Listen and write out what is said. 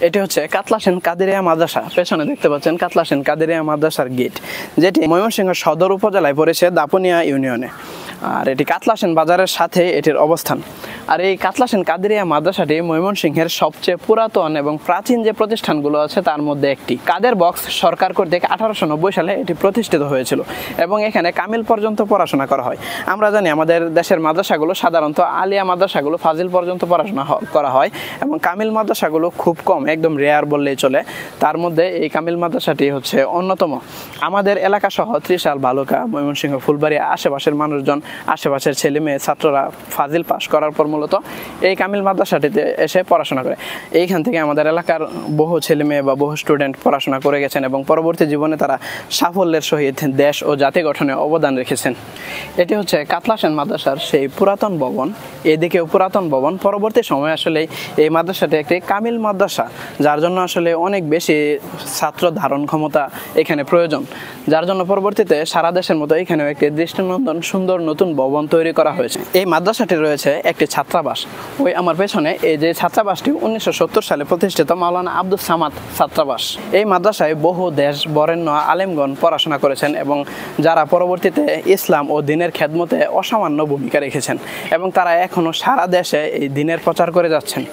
এটি হচ্ছে কাতলা সেন কাদেরিয়া মাদ্রাসা। পেছনে দেখতে পাচ্ছেন কাতলা সেন কাদেরিয়া মাদ্রাসার গেট, যেটি ময়মনসিংহ সদর উপজেলায় পড়েছে দাপুনিয়া ইউনিয়নে। আর এটি কাতলা সেন বাজারের সাথে এটির অবস্থান। আর এই কাতলা সেন কাদেরিয়া মাদ্রাসাটি ময়মনসিংহের সবচেয়ে পুরাতন এবং প্রাচীন যে প্রতিষ্ঠানগুলো আছে তার মধ্যে একটি। কাদের বক্স সরকার কর্তৃক 1890 সালে এটি প্রতিষ্ঠিত হয়েছিল এবং এখানে কামিল পর্যন্ত পড়াশোনা করা হয়। আমরা জানি আমাদের দেশের মাদ্রাসাগুলো সাধারণত আলিয়া মাদ্রাসাগুলো ফাজিল পর্যন্ত পড়াশোনা করা হয় এবং কামিল মাদ্রাসাগুলো খুব কম, একদম রেয়ার বললেই চলে। তার মধ্যে এই কামিল মাদ্রাসাটি হচ্ছে অন্যতম। আমাদের এলাকা সহ ত্রিশাল, ভালুকা, ময়মনসিংহ, ফুলবাড়ি আশেপাশের মানুষজন, আশেপাশের ছেলে মেয়ে ছাত্ররা ফাজিল পাস করার পর মূলত এই কামিল মাদ্রাসাটিতে এসে পড়াশোনা করে। এইখান থেকে আমাদের এলাকার বহু ছেলে মেয়ে বা বহু স্টুডেন্ট পড়াশোনা করে গেছেন এবং পরবর্তী জীবনে তারা সাফল্যের সহিত দেশ ও জাতি গঠনে অবদান রেখেছেন। এটি হচ্ছে কাতলা সেন মাদ্রাসার সেই পুরাতন ভবন। এদিকেও পুরাতন ভবন। পরবর্তী সময়ে আসলে এই মাদ্রাসাটি একটি কামিল মাদ্রাসা, যার জন্য আসলে অনেক বেশি ছাত্র ধারণ ক্ষমতা এখানে প্রয়োজন, যার জন্য পরবর্তীতে সারা দেশের মতো এখানেও একটি দৃষ্টিনন্দন সুন্দর নতুন ভবন তৈরি করা হয়েছে। এই মাদ্রাসাটি রয়েছে একটি ছাত্রাবাস। ওই আমার পেছনে এই যে ছাত্রাবাসটি 1970 সালে প্রতিষ্ঠিত মাওলানা আব্দুস সামাদ ছাত্রাবাস। এই মাদ্রাসায় বহু দেশ বরেণ্য আলেমগণ পড়াশোনা করেছেন এবং যারা পরবর্তীতে ইসলাম ও দ্বীনের খেদমতে অসামান্য ভূমিকা রেখেছেন এবং তারা এখনো সারা দেশে এই দ্বীনের প্রচার করে যাচ্ছেন।